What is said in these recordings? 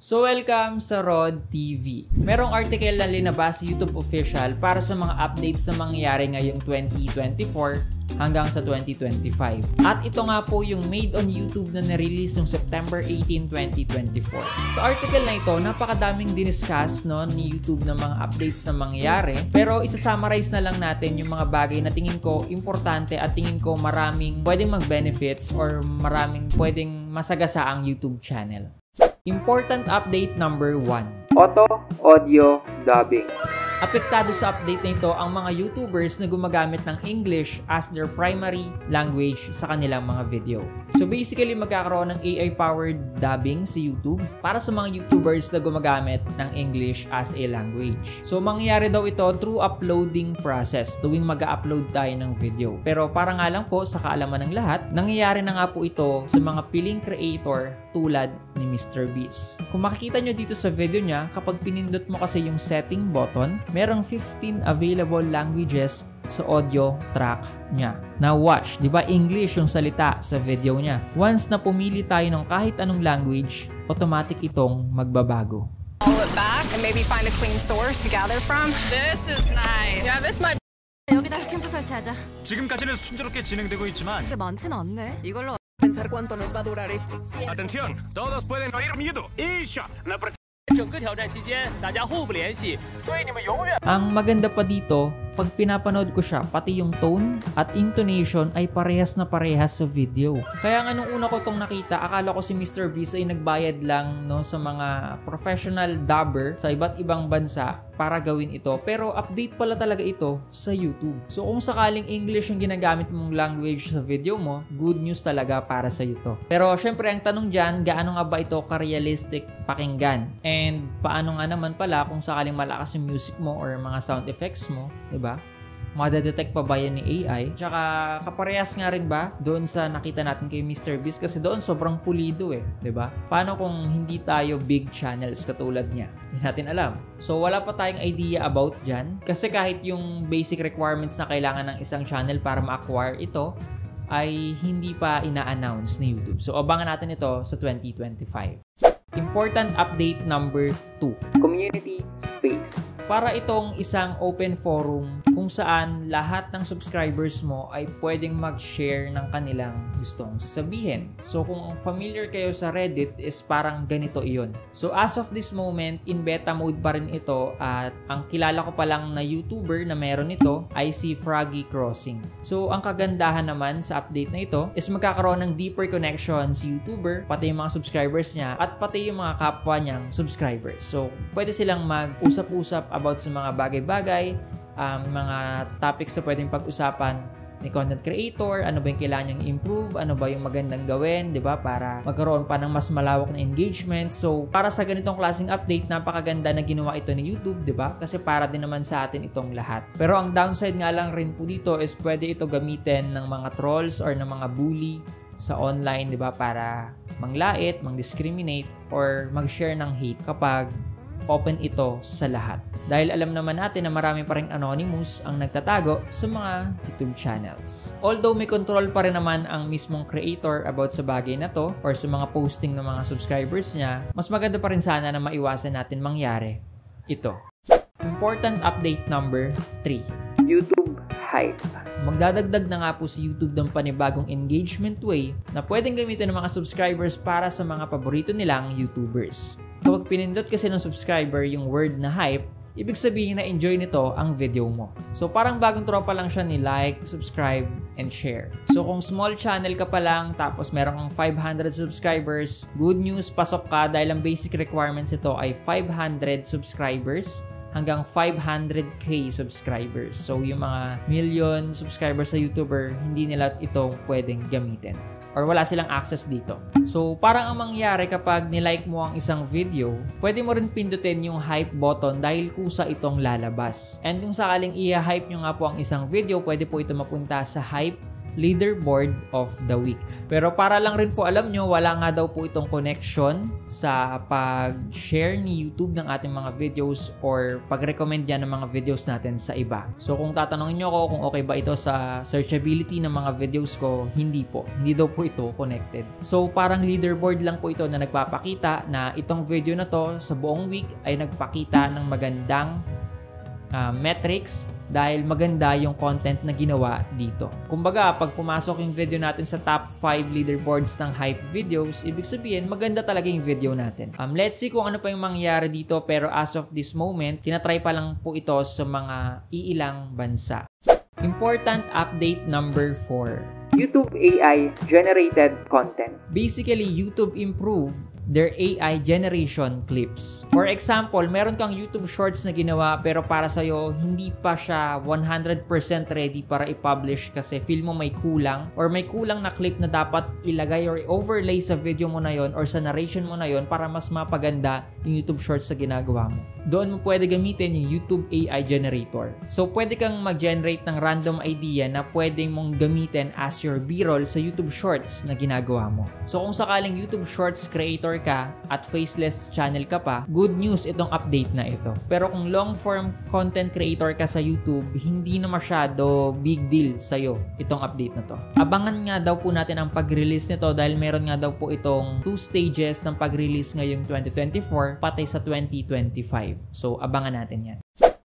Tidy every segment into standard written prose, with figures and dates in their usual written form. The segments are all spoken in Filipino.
So welcome sa Rod TV. Merong article na linabas sa YouTube official para sa mga updates na mangyayari ngayong 2024 hanggang sa 2025. At ito nga po yung made on YouTube na na-release noong September 18, 2024. Sa article na ito, napakadaming diniscuss ni YouTube ng mga updates na mangyayari. Pero isa-summarize na lang natin yung mga bagay na tingin ko importante at tingin ko maraming pwedeng mag-benefits or maraming pwedeng masagasa ang YouTube channel. Important update number 1. Auto Audio Dubbing. Apektado sa update na ito ang mga YouTubers na gumagamit ng English as their primary language sa kanilang mga video. So basically, magkakaroon ng AI-powered dubbing sa YouTube para sa mga YouTubers na gumagamit ng English as a language. So mangyayari daw ito through uploading process tuwing mag-upload tayo ng video. Pero para nga lang po sa kaalaman ng lahat, nangyayari na nga po ito sa mga piling creator tulad ni MrBeast. Kung makikita nyo dito sa video niya, kapag pinindot mo kasi yung setting button, merong 15 available languages sa audio track niya. Now watch, di ba English yung salita sa video niya? Once na pumili tayo ng kahit anong language, automatic itong magbabago. Roll it back and maybe find a clean source to gather from. This is nice. Yeah, this might. 여기다 캠프 설치하자. 지금까지는 순조롭게 진행되고 있지만 그게 많진 않네. 이걸로 Pensar cuánto nos va a durar esto. Atención, todos pueden oír miedo. Ang maganda pa dito, pag pinapanood ko siya, pati yung tone at intonation ay parehas na parehas sa video. Kaya nga nung una ko tong nakita, akala ko si MrBeast ay nagbayad lang sa mga professional dubber sa iba't ibang bansa para gawin ito. Pero update pala talaga ito sa YouTube. So kung sakaling English yung ginagamit mong language sa video mo, good news talaga para sa iyo to. Pero syempre ang tanong dyan, gaano nga ba ito ka-realistic pakinggan? And paano nga naman pala kung sakaling malakas yung music mo or mga sound effects mo, diba? Madedetect pa ba yan ni AI? Tsaka kaparehas nga rin ba doon sa nakita natin kay MrBeast kasi doon sobrang pulido diba? Paano kung hindi tayo big channels katulad niya? Hindi natin alam. So wala pa tayong idea about dyan kasi kahit yung basic requirements na kailangan ng isang channel para ma-acquire ito ay hindi pa ina-announce ni YouTube. So abangan natin ito sa 2025. Important update number 2. Community Space. Para itong isang open forum kung saan lahat ng subscribers mo ay pwedeng mag-share ng kanilang gustong sabihin. So kung familiar kayo sa Reddit is parang ganito iyon. So as of this moment, in beta mode pa rin ito at ang kilala ko pa lang na YouTuber na meron ito ay si Froggy Crossing. So ang kagandahan naman sa update na ito is magkakaroon ng deeper connection si YouTuber, pati yung mga subscribers niya at pati yung mga kapwa niyang subscribers. So pwede silang mag-usap-usap about sa mga bagay-bagay, mga topics na pwedeng pag-usapan ni content creator, ano ba yung kailangan niyang improve, ano ba yung magandang gawin, di ba, para magkaroon pa ng mas malawak na engagement. So, para sa ganitong klaseng update, napakaganda na ginawa ito ni YouTube, di ba? Kasi para din naman sa atin itong lahat. Pero ang downside nga lang rin po dito is pwede ito gamitin ng mga trolls or ng mga bully sa online, di ba, para manglait, mang-discriminate, or mag-share ng hate kapag open ito sa lahat. Dahil alam naman natin na marami pa ring anonymous ang nagtatago sa mga YouTube channels. Although may control pa rin naman ang mismong creator about sa bagay na to or sa mga posting ng mga subscribers niya, mas maganda pa rin sana na maiwasan natin mangyari ito. Important update number 3. YouTube Hype. Magdadagdag na nga po si YouTube ng panibagong engagement way na pwedeng gamitin ng mga subscribers para sa mga paborito nilang YouTubers. Kapag pinindot kasi ng subscriber yung word na hype, ibig sabihin na enjoy nito ang video mo. So parang bagong tropa lang siya ni like, subscribe, and share. So kung small channel ka pa lang tapos meron kang 500 subscribers, good news, pasok ka dahil ang basic requirements ito ay 500 subscribers hanggang 500k subscribers. So yung mga million subscribers sa YouTuber, hindi nila ito pwedeng gamitin. Or wala silang access dito. So, parang ang mangyari kapag nilike mo ang isang video, pwede mo rin pindutin yung hype button dahil kusa itong lalabas. And kung sakaling i-hype nyo nga po ang isang video, pwede po ito mapunta sa hype Leaderboard of the Week. Pero para lang rin po alam nyo, wala nga daw po itong connection sa pag-share ni YouTube ng ating mga videos or pag-recommend yan ng mga videos natin sa iba. So kung tatanungin nyo ako kung okay ba ito sa searchability ng mga videos ko, hindi po. Hindi daw po ito connected. So parang leaderboard lang po ito na nagpapakita na itong video na to sa buong week ay nagpakita ng magandang metrics dahil maganda yung content na ginawa dito. Kumbaga, pag pumasok yung video natin sa top 5 leaderboards ng hype videos, ibig sabihin, maganda talaga yung video natin. Let's see kung ano pa yung mangyayari dito, pero as of this moment, tinatry pa lang po ito sa mga iilang bansa. Important update number 4. YouTube AI generated content. Basically, YouTube improved their AI generation clips. For example, meron kang YouTube Shorts na ginawa pero para sa'yo, hindi pa siya 100% ready para i-publish kasi feel mo may kulang or may kulang na clip na dapat ilagay or overlay sa video mo na yon or sa narration mo na yon para mas mapaganda yung YouTube Shorts na ginagawa mo. Doon mo pwede gamitin yung YouTube AI generator. So, pwede kang mag-generate ng random idea na pwede mong gamitin as your B-roll sa YouTube Shorts na ginagawa mo. So, kung sakaling YouTube Shorts creator ka at faceless channel ka pa, good news itong update na ito. Pero kung long-form content creator ka sa YouTube, hindi na masyado big deal sa'yo itong update na to. Abangan nga daw po natin ang pag-release nito dahil meron nga daw po itong 2 stages ng pag-release ngayong 2024 patay sa 2025. So, abangan natin yan.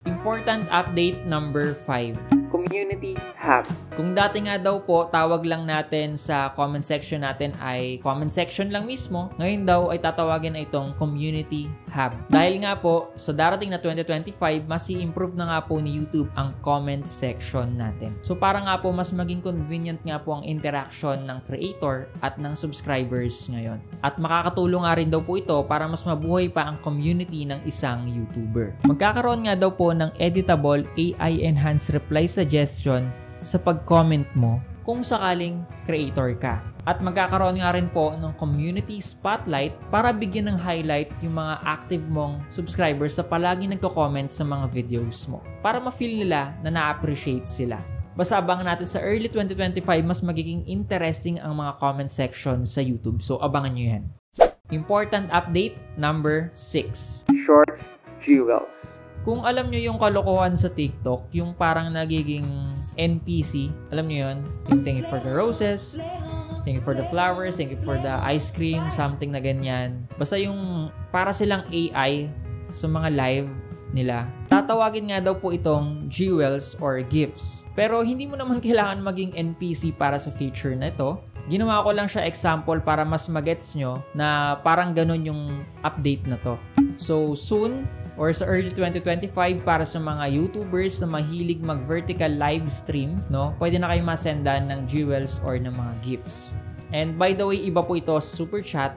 Important update number 5. Community Hub. Kung dati nga daw po, tawag lang natin sa comment section natin ay comment section lang mismo, ngayon daw ay tatawagin na itong Community Hub. Dahil nga po, sa darating na 2025, mas i-improve na nga po ni YouTube ang comment section natin. So para nga po, mas maging convenient nga po ang interaction ng creator at ng subscribers ngayon. At makakatulong nga rin daw po ito para mas mabuhay pa ang community ng isang YouTuber. Magkakaroon nga daw po ng editable AI-enhanced reply suggestion sa pag-comment mo kung sakaling creator ka. At magkakaroon nga rin po ng community spotlight para bigyan ng highlight yung mga active mong subscribers sa palagi nagko-comment sa mga videos mo. Para ma-feel nila na na-appreciate sila. Basta abangan natin sa early 2025 mas magiging interesting ang mga comment section sa YouTube. So abangan nyo yan. Important update number 6. Shorts Jewels. Kung alam nyo yung kalokohan sa TikTok, yung parang nagiging NPC, alam nyo yun? Yung thank you for the roses, thank you for the flowers, thank you for the ice cream, something na ganyan. Basta yung para silang AI sa mga live nila. Tatawagin nga daw po itong jewels or gifts. Pero hindi mo naman kailangan maging NPC para sa feature na ito. Ginawa ko lang siya example para mas magets nyo na parang ganun yung update na to. So soon, or sa early 2025 para sa mga YouTubers na mahilig mag-vertical live stream, no? Pwede na kayo masendan ng jewels or ng mga gifts. And by the way, iba po ito sa Super Chat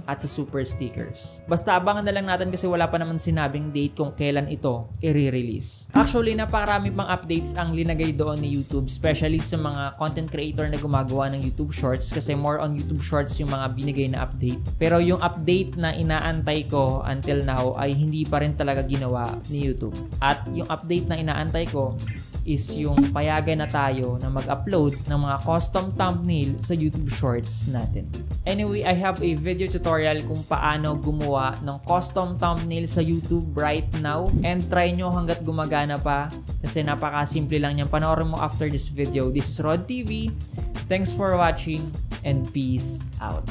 at sa Super Stickers. Basta abangan na lang natin kasi wala pa naman sinabing date kung kailan ito i-release. Actually, napakarami pang updates ang linagay doon ni YouTube, especially sa mga content creator na gumagawa ng YouTube Shorts kasi more on YouTube Shorts yung mga binigay na update. Pero yung update na inaantay ko until now ay hindi pa rin talaga ginawa ni YouTube. At yung update na inaantay ko is yung payagan na tayo na mag-upload ng mga custom thumbnail sa YouTube Shorts natin. Anyway, I have a video tutorial kung paano gumawa ng custom thumbnail sa YouTube right now and try nyo hanggat gumagana pa kasi napakasimple lang yan. Panoorin mo after this video. This is Rod TV. Thanks for watching and peace out.